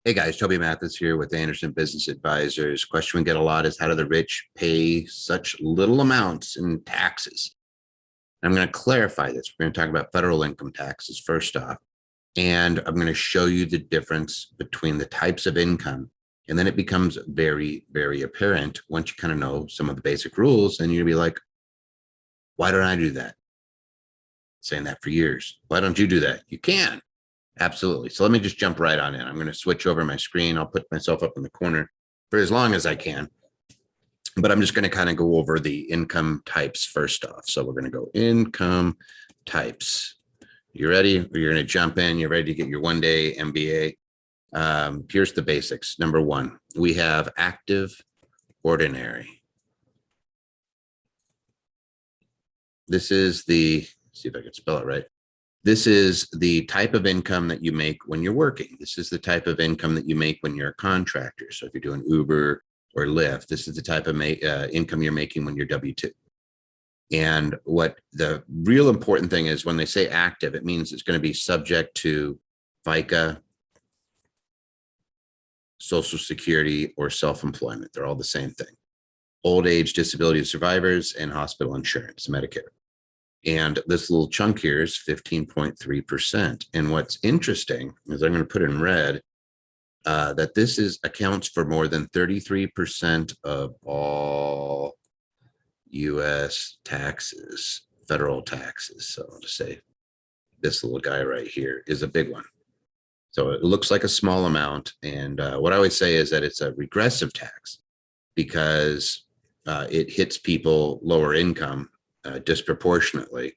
Hey guys, Toby Mathis here with Anderson Business Advisors. Question we get a lot is how do the rich pay such little amounts in taxes? I'm going to clarify this. We're going to talk about federal income taxes first off, and I'm going to show you the difference between the types of income. And then it becomes very, very apparent once you kind of know some of the basic rules, and you'll be like, why don't I do that? Saying that for years. Why don't you do that? You can. Absolutely. So let me just jump right on in. I'm going to switch over my screen. I'll put myself up in the corner for as long as I can. But I'm just going to kind of go over the income types first off. So we're going to go income types. You ready? You're going to jump in. You're ready to get your one-day MBA. Here's the basics. Number one, we have active, ordinary. This is the, see if I can spell it right. This is the type of income that you make when you're working. This is the type of income that you make when you're a contractor. So if you're doing Uber or Lyft, this is the type of income you're making when you're W-2. And what the real important thing is when they say active, it means it's going to be subject to FICA, Social Security, or self-employment. They're all the same thing. Old age disability survivors and hospital insurance, Medicare. And this little chunk here is 15.3%. And what's interesting is I'm going to put in red that this accounts for more than 33% of all U.S. taxes, federal taxes. So I'll just say this little guy right here is a big one. So it looks like a small amount. And what I always say is that it's a regressive tax because it hits people lower income disproportionately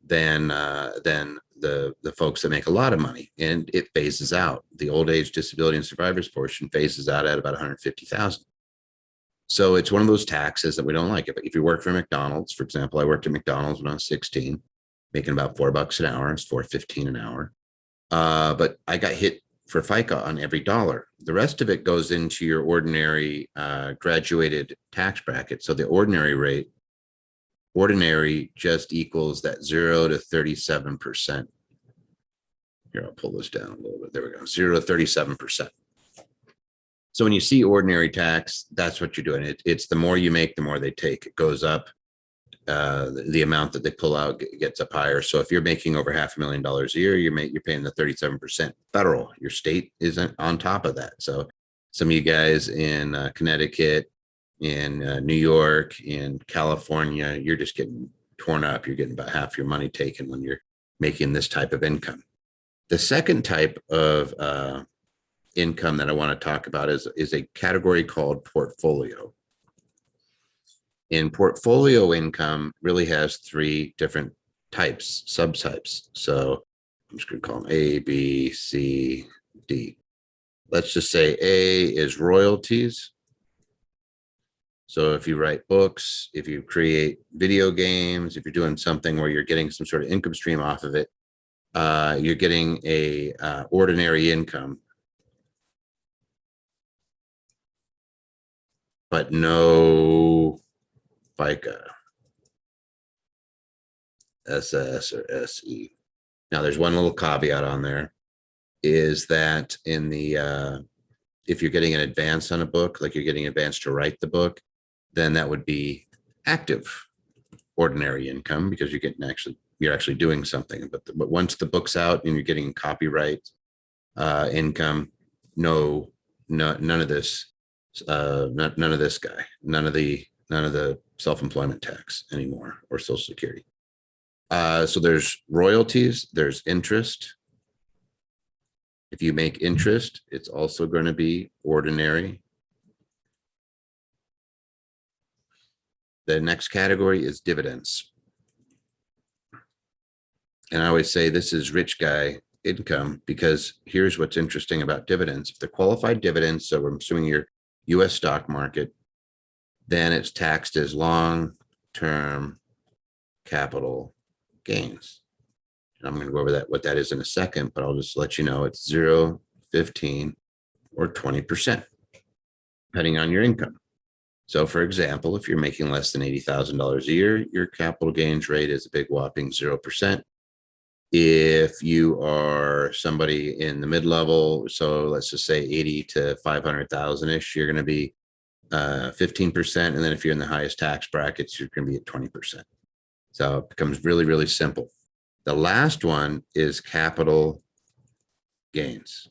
than the folks that make a lot of money, and it phases out. The old age disability and survivors portion phases out at about 150,000. So it's one of those taxes that we don't like. If you work for McDonald's, for example, I worked at McDonald's when I was 16, making about $4 an hour. It's $4.15 an hour. But I got hit for FICA on every dollar. The rest of it goes into your ordinary graduated tax bracket. So the ordinary rate, ordinary just equals that 0 to 37%. Here, I'll pull this down a little bit. There we go. 0 to 37%. So when you see ordinary tax, that's what you're doing. It's the more you make, the more they take. It goes up. The amount that they pull out gets up higher. So if you're making over $500,000 a year, you're paying the 37% federal. Your state isn't on top of that. So some of you guys in Connecticut, in New York, in California, you're just getting torn up. You're getting about half your money taken when you're making this type of income. The second type of income that I want to talk about is a category called portfolio. And portfolio income really has three different types, subtypes. So I'm just going to call them A, B, C, D. Let's just say A is royalties. So if you write books, if you create video games, if you're doing something where you're getting some sort of income stream off of it, you're getting a ordinary income, but no FICA, SS or SE. Now there's one little caveat on there, is that in the if you're getting an advance on a book, like you're getting an advance to write the book, then that would be active ordinary income because you're actually doing something. But once the book's out and you're getting copyright income, none of this, none of this guy, none of the self-employment tax anymore or Social Security. So there's royalties, there's interest. If you make interest, it's also going to be ordinary. The next category is dividends. And I always say this is rich guy income because here's what's interesting about dividends. If they're qualified dividends, so I'm assuming your US stock market, then it's taxed as long-term capital gains. And I'm going to go over what that is in a second, but I'll just let you know it's 0, 15, or 20%, depending on your income. So for example, if you're making less than $80,000 a year, your capital gains rate is a big whopping 0%. If you are somebody in the mid-level, so let's just say 80 to 500,000-ish, you're going to be 15%. And then if you're in the highest tax brackets, you're going to be at 20%. So it becomes really, really simple. The last one is capital gains.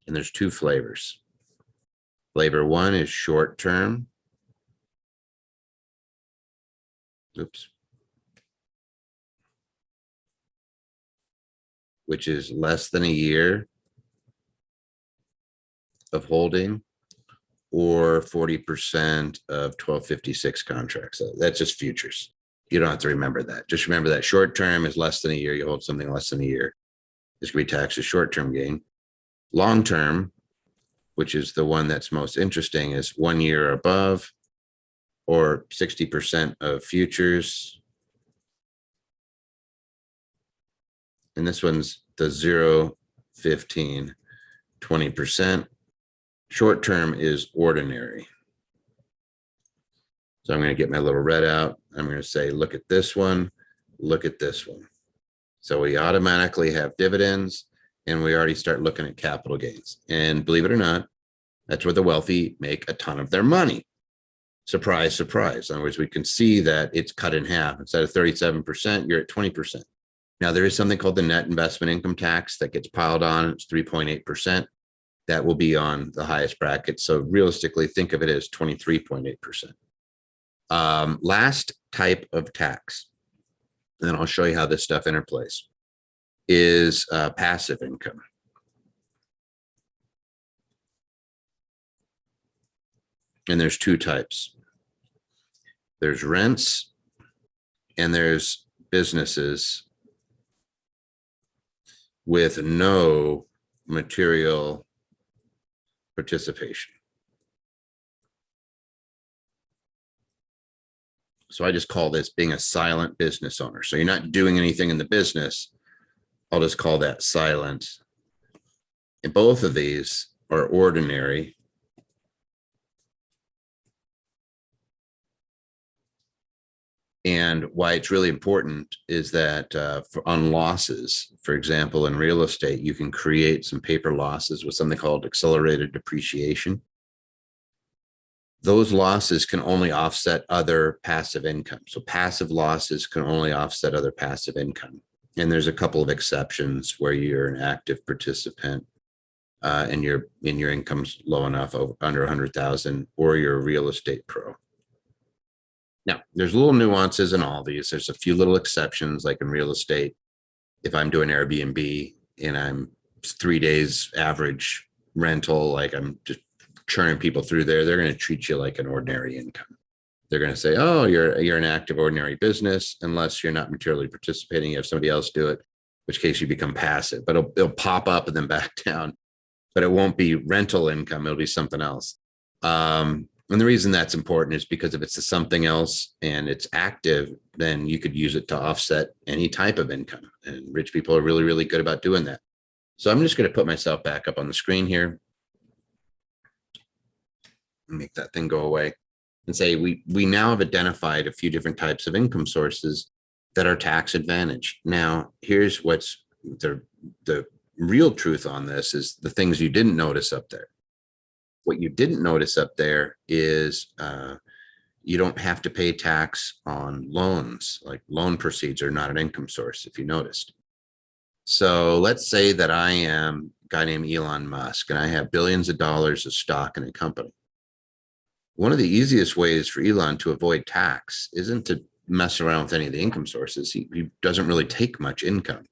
And there's two flavors. Flavor one is short term. Oops. Which is less than a year of holding, or 40% of 1256 contracts. So that's just futures. You don't have to remember that. Just remember that short term is less than a year. You hold something less than a year, this could be taxed as short-term gain. Long term, which is the one that's most interesting, is 1 year above, or 60% of futures. And this one's the 0, 15, 20%. Short term is ordinary. So I'm going to get my little red out. I'm going to say, look at this one, look at this one. So we automatically have dividends, and we already start looking at capital gains. And believe it or not, that's where the wealthy make a ton of their money. Surprise, surprise. In other words, we can see that it's cut in half. Instead of 37%, you're at 20%. Now, there is something called the net investment income tax that gets piled on. It's 3.8%. That will be on the highest bracket. So realistically, think of it as 23.8%. Last type of tax, and then I'll show you how this stuff interplays, is passive income. And there's two types. There's rents, and there's businesses with no material participation. So I just call this being a silent business owner. So you're not doing anything in the business. I'll just call that silent. And both of these are ordinary. And why it's really important is that on losses, for example, in real estate, you can create some paper losses with something called accelerated depreciation. Those losses can only offset other passive income. So passive losses can only offset other passive income. And there's a couple of exceptions where you're an active participant and your income's low enough, under 100,000, or you're a real estate pro. Now, there's little nuances in all these. There's a few little exceptions, like in real estate. If I'm doing Airbnb and I'm 3 days average rental, like I'm just churning people through there, they're going to treat you like an ordinary income. They're going to say, oh, you're an active ordinary business, unless you're not materially participating. You have somebody else do it, in which case you become passive, but it'll pop up and then back down. But it won't be rental income. It'll be something else. And the reason that's important is because if it's something else and it's active, then you could use it to offset any type of income. And rich people are really, really good about doing that. So I'm just going to put myself back up on the screen here. Make that thing go away and say we now have identified a few different types of income sources that are tax advantage. Now, here's what's the real truth on this is the things you didn't notice up there. What you didn't notice up there is you don't have to pay tax on loans. Like loan proceeds are not an income source, if you noticed. So let's say that I am a guy named Elon Musk and I have billions of dollars of stock in a company. One of the easiest ways for Elon to avoid tax isn't to mess around with any of the income sources. He doesn't really take much income,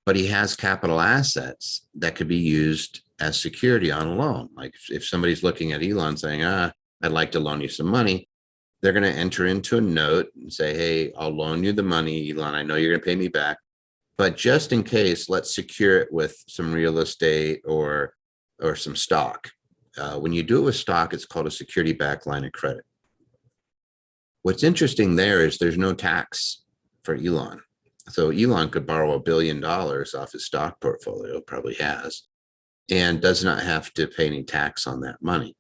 but he has capital assets that could be used as security on a loan. Like if somebody's looking at Elon saying, I'd like to loan you some money, they're going to enter into a note and say, hey, I'll loan you the money, Elon. I know you're going to pay me back, but just in case, let's secure it with some real estate or some stock. When you do it with stock, it's called a security-backed line of credit. What's interesting there is there's no tax for Elon. So Elon could borrow $1 billion off his stock portfolio, probably has, and does not have to pay any tax on that money.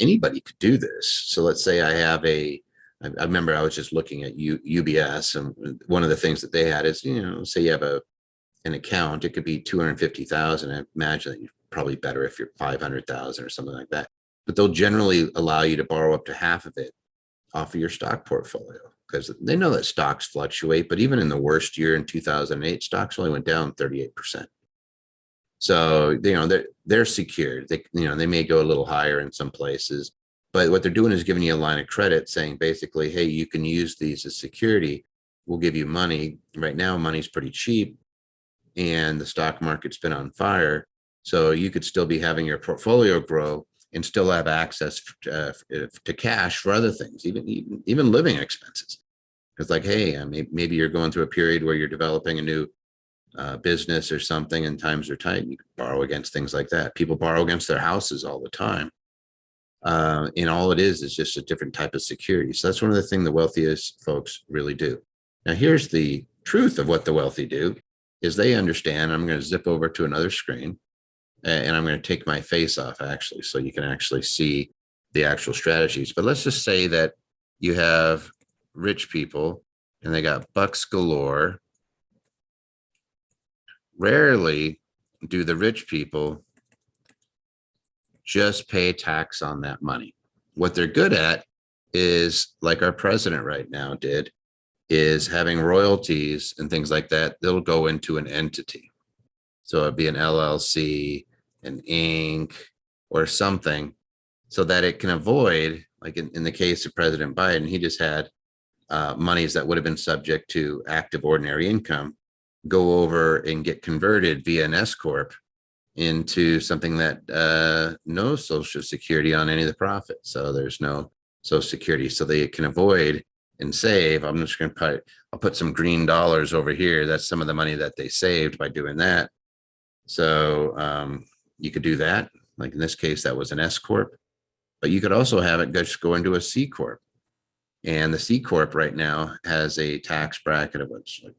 Anybody could do this. So let's say I have a I remember I was just looking at UBS, and one of the things that they had is, say you have an account, it could be 250,000. I imagine that you're probably better if you're 500,000 or something like that. But they'll generally allow you to borrow up to half of it off of your stock portfolio, because they know that stocks fluctuate. But even in the worst year in 2008, stocks only went down 38%. So they're secured. They may go a little higher in some places, but what they're doing is giving you a line of credit, saying basically, hey, you can use these as security. We'll give you money. Right now, money's pretty cheap, and the stock market's been on fire. So you could still be having your portfolio grow and still have access to cash for other things, even living expenses. It's like, hey, maybe you're going through a period where you're developing a new business or something, and times are tight. You can borrow against things like that. People borrow against their houses all the time. And all it is just a different type of security. So that's one of the things the wealthiest folks really do. Now, here's the truth of what the wealthy do is they understand. I'm going to zip over to another screen, and I'm going to take my face off actually, so you can actually see the actual strategies. But let's just say that you have rich people and they got bucks galore. Rarely do the rich people just pay tax on that money. What they're good at is, like our president right now did, is having royalties and things like that. They'll go into an entity. So it'd be an LLC, an Inc., or something, so that it can avoid, like in the case of President Biden, he just had monies that would have been subject to active ordinary income go over and get converted via an S corp into something that no social security on any of the profit. So there's no social security, so they can avoid and save. I'm just going to I'll put some green dollars over here. That's some of the money that they saved by doing that. So you could do that. Like in this case, that was an S corp, but you could also have it just go into a C corp. And the C corp right now has a tax bracket of what's like,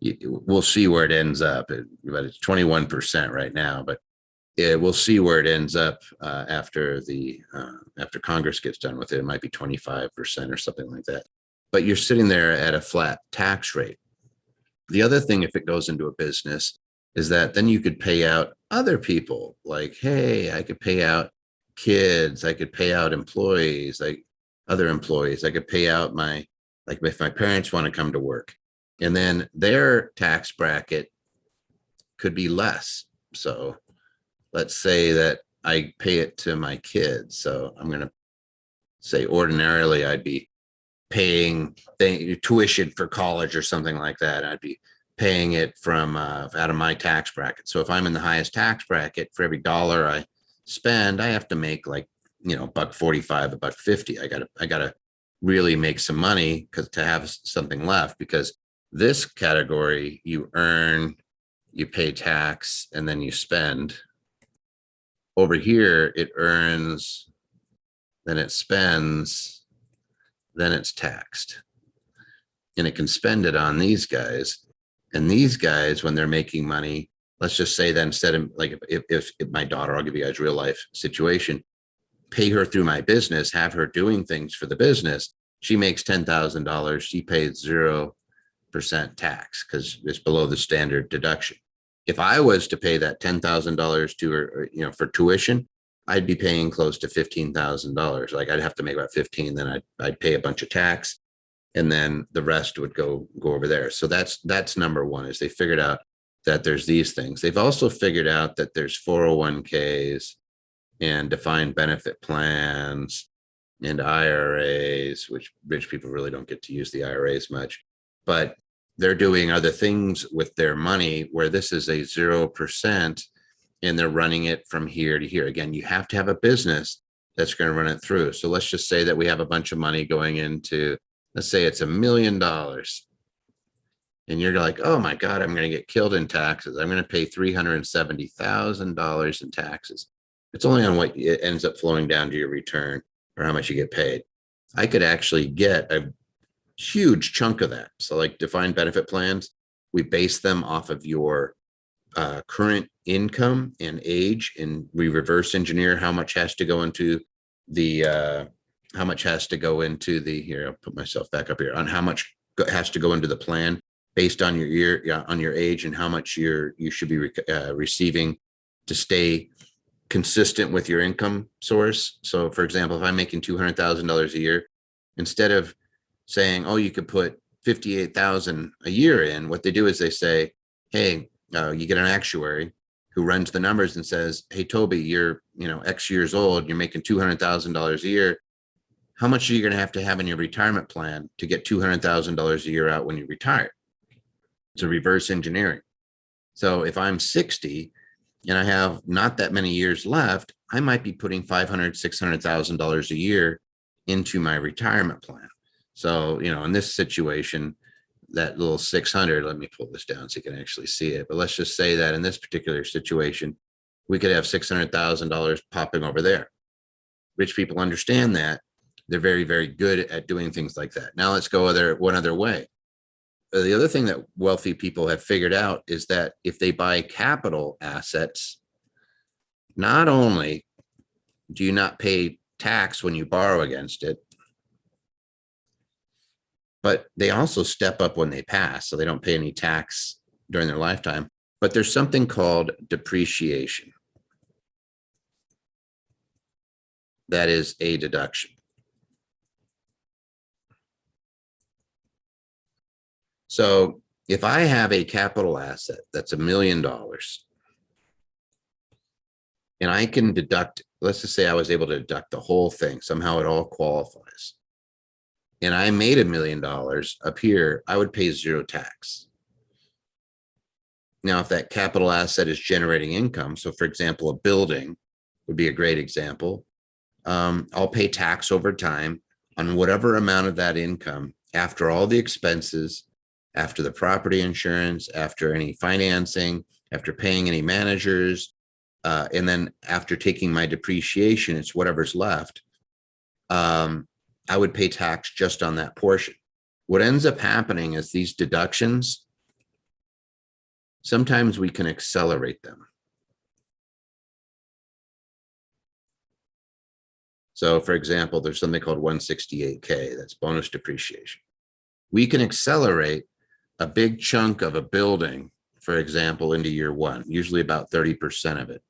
we'll see where it ends up, but it's 21% right now. But we'll see where it ends up after Congress gets done with it. It might be 25% or something like that. But you're sitting there at a flat tax rate. The other thing, if it goes into a business, is that then you could pay out other people. Like, hey, I could pay out kids, I could pay out employees, like other employees. I could pay out like if my parents want to come to work, and then their tax bracket could be less. So let's say that I pay it to my kids. So I'm going to say ordinarily I'd be paying tuition for college or something like that. I'd be paying it from out of my tax bracket. So if I'm in the highest tax bracket, for every dollar I spend, I have to make like, $1.45, $1.50. I gotta really make some money to have something left, because this category, you earn, you pay tax, and then you spend. Over here, it earns, then it spends, then it's taxed. And it can spend it on these guys. And these guys, when they're making money, let's just say that instead of, like, if my daughter, I'll give you guys real life situation, pay her through my business, have her doing things for the business. She makes $10,000. She pays 0% tax because it's below the standard deduction. If I was to pay that $10,000 to her, for tuition, I'd be paying close to $15,000. Like I'd have to make about 15, then I'd pay a bunch of tax, and then the rest would go over there. So that's number one, is they figured out that there's these things. They've also figured out that there's 401ks and defined benefit plans and IRAs, which rich people really don't get to use the IRAs much, but they're doing other things with their money where this is a 0%, and they're running it from here to here. Again, you have to have a business that's going to run it through. So let's just say that we have a bunch of money going into, let's say it's $1 million. And you're like, oh my God, I'm going to get killed in taxes. I'm going to pay $370,000 in taxes. It's only on what it ends up flowing down to your return or how much you get paid. I could actually get a huge chunk of that. So like defined benefit plans, we base them off of your current income and age, and we reverse engineer how much has to go into the how much has to go into the, here, I'll put myself back up here, on how much has to go into the plan based on your year, on your age, and how much you should be receiving to stay consistent with your income source. So for example, if I'm making $200,000 a year, instead of saying, oh, you could put 58,000 a year in, what they do is they say, hey, you get an actuary who runs the numbers and says, hey, Toby, you're, X years old, you're making $200,000 a year. How much are you going to have in your retirement plan to get $200,000 a year out when you retire? It's a reverse engineering. So if I'm 60 and I have not that many years left, I might be putting $500,000, $600,000 a year into my retirement plan. So, in this situation, that little 600, let me pull this down so you can actually see it. But let's just say that in this particular situation, we could have $600,000 popping over there. Rich people understand that. They're very, very good at doing things like that. Now let's go one other way. The other thing that wealthy people have figured out is that if they buy capital assets, not only do you not pay tax when you borrow against it, but they also step up when they pass. So they don't pay any tax during their lifetime. But there's something called depreciation. That is a deduction. So if I have a capital asset that's $1 million and I can deduct, let's just say I was able to deduct the whole thing, somehow it all qualifies, and I made $1 million up here, I would pay zero tax. Now, if that capital asset is generating income, so for example, a building would be a great example, I'll pay tax over time on whatever amount of that income after all the expenses, after the property insurance, after any financing, after paying any managers, and then after taking my depreciation, it's whatever's left. I would pay tax just on that portion. What ends up happening is these deductions, sometimes we can accelerate them. So for example, there's something called 168K, that's bonus depreciation. We can accelerate a big chunk of a building, for example, into year one, usually about 30% of it,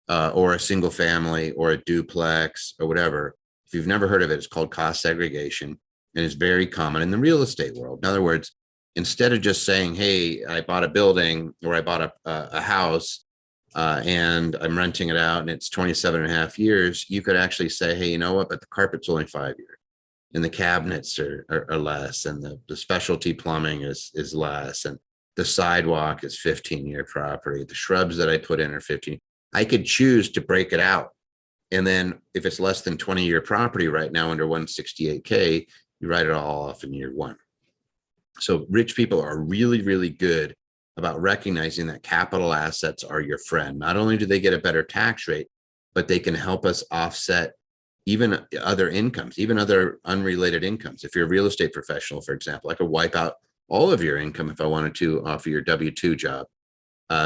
or a single family or a duplex or whatever. If you've never heard of it, it's called cost segregation, and it's very common in the real estate world. In other words, instead of just saying, hey, I bought a building or I bought a house and I'm renting it out and it's 27.5 years, you could actually say, hey, you know what, but the carpet's only 5 years. And the cabinets are less, and the specialty plumbing is less, and the sidewalk is 15-year property. The shrubs that I put in are 15. I could choose to break it out. And then if it's less than 20-year property right now under 168K, you write it all off in year one. So rich people are really, really good about recognizing that capital assets are your friend. Not only do they get a better tax rate, but they can help us offset even other incomes, even other unrelated incomes. If you're a real estate professional, for example, I could wipe out all of your income if I wanted to off of your W-2 job,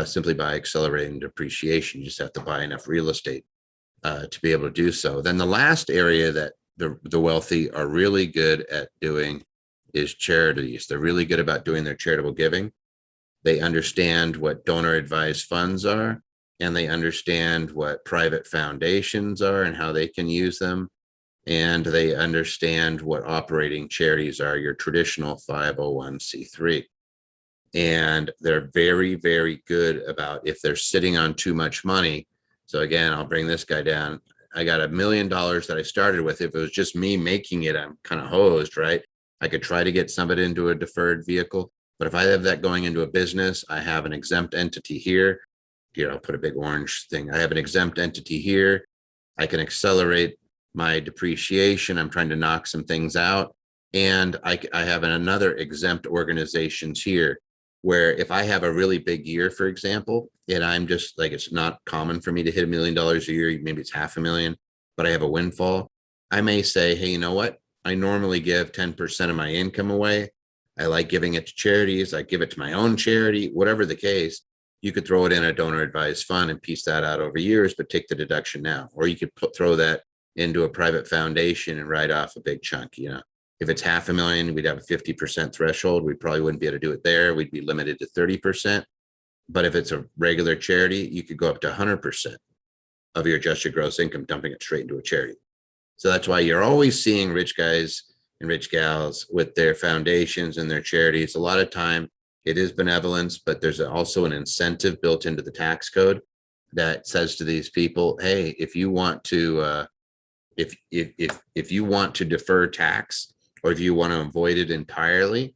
simply by accelerating depreciation. You just have to buy enough real estate to be able to do so. Then the last area that the wealthy are really good at doing is charities. They're really good about doing their charitable giving. They understand what donor advised funds are, and they understand what private foundations are and how they can use them. And they understand what operating charities are, your traditional 501c3. And they're very, very good about if they're sitting on too much money. So again, I'll bring this guy down. I got $1 million that I started with. If it was just me making it, I'm kind of hosed, right? I could try to get somebody into a deferred vehicle. But if I have that going into a business, I have an exempt entity here. Here, I'll put a big orange thing. I have an exempt entity here. I can accelerate my depreciation. I'm trying to knock some things out. And I have another exempt organizations here where if I have a really big year, for example, and I'm just like, it's not common for me to hit $1 million a year, maybe it's $500,000, but I have a windfall. I may say, hey, you know what? I normally give 10% of my income away. I like giving it to charities. I give it to my own charity, whatever the case. You could throw it in a donor advised fund and piece that out over years, but take the deduction now. Or you could throw that into a private foundation and write off a big chunk. You know, if it's $500,000, we'd have a 50% threshold. We probably wouldn't be able to do it there. We'd be limited to 30%. But if it's a regular charity, you could go up to 100% of your adjusted gross income, dumping it straight into a charity. So that's why you're always seeing rich guys and rich gals with their foundations and their charities. A lot of time it is benevolence, but there's also an incentive built into the tax code that says to these people, hey, if you want to if you want to defer tax, or if you want to avoid it entirely,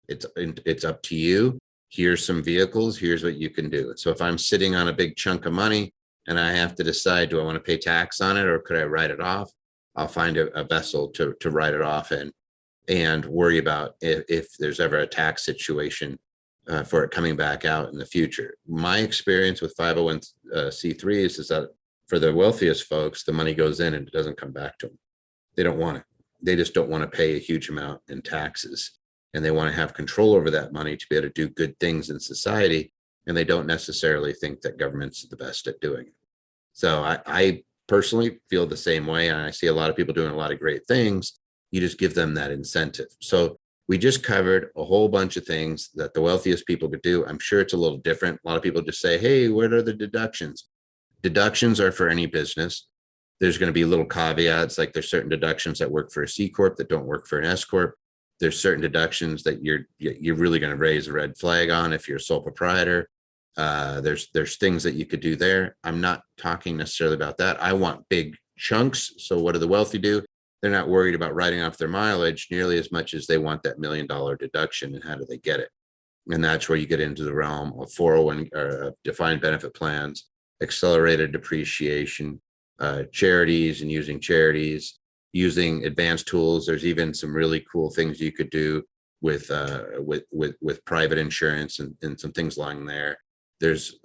it's up to you. Here's some vehicles, here's what you can do. So if I'm sitting on a big chunk of money and I have to decide, do I want to pay tax on it or could I write it off? I'll find a vessel to write it off in and worry about if there's ever a tax situation for it coming back out in the future. My experience with 501c3s is that for the wealthiest folks, the money goes in and it doesn't come back to them. They don't want it. They just don't want to pay a huge amount in taxes. And they want to have control over that money to be able to do good things in society. And they don't necessarily think that government's the best at doing it. So I personally feel the same way. And I see a lot of people doing a lot of great things. You just give them that incentive. So we just covered a whole bunch of things that the wealthiest people could do. I'm sure it's a little different. A lot of people just say, hey, what are the deductions? Deductions are for any business. There's going to be little caveats, like there's certain deductions that work for a C Corp that don't work for an S Corp. There's certain deductions that you're really going to raise a red flag on if you're a sole proprietor. There's things that you could do there. I'm not talking necessarily about that. I want big chunks. So what do the wealthy do? They're not worried about writing off their mileage nearly as much as they want that $1 million deduction. And how do they get it? And that's where you get into the realm of 401 or defined benefit plans, accelerated depreciation, charities, and using charities, using advanced tools. There's even some really cool things you could do with private insurance and some things along there. There's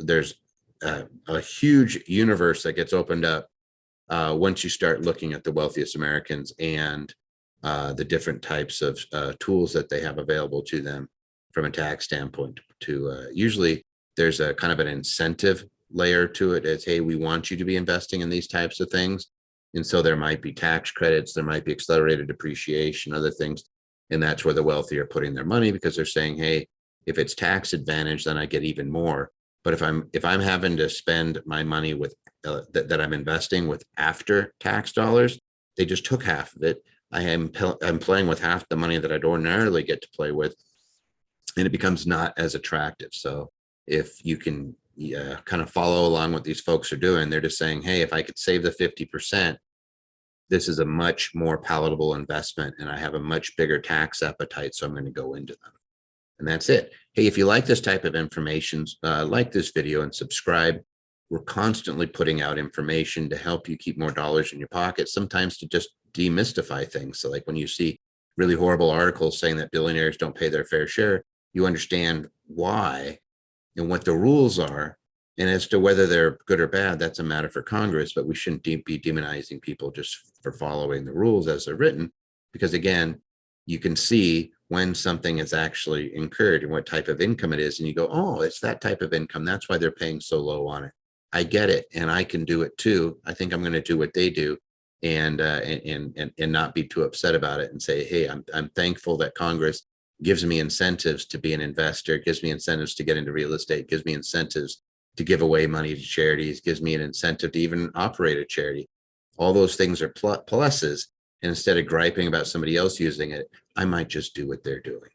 a huge universe that gets opened up once you start looking at the wealthiest Americans and the different types of tools that they have available to them from a tax standpoint. To usually there's a kind of an incentive layer to it. It's, hey, we want you to be investing in these types of things. And so there might be tax credits, there might be accelerated depreciation, other things. And that's where the wealthy are putting their money, because they're saying, hey, if it's tax advantage, then I get even more. But if I'm having to spend my money with that I'm investing with after tax dollars, they just took half of it. I'm playing with half the money that I'd ordinarily get to play with, and it becomes not as attractive. So if you can kind of follow along what these folks are doing, they're just saying, hey, if I could save the 50%, this is a much more palatable investment and I have a much bigger tax appetite, so I'm going to go into them. And that's it. Hey, if you like this type of information, like this video and subscribe. We're constantly putting out information to help you keep more dollars in your pocket, sometimes to just demystify things. So like when you see really horrible articles saying that billionaires don't pay their fair share, you understand why and what the rules are. And as to whether they're good or bad, that's a matter for Congress, but we shouldn't be demonizing people just for following the rules as they're written, because again, you can see when something is actually incurred and what type of income it is. And you go, oh, it's that type of income. That's why they're paying so low on it. I get it. And I can do it too. I think I'm going to do what they do and not be too upset about it and say, hey, I'm thankful that Congress gives me incentives to be an investor, gives me incentives to get into real estate, gives me incentives to give away money to charities, gives me an incentive to even operate a charity. All those things are pluses. And instead of griping about somebody else using it, I might just do what they're doing.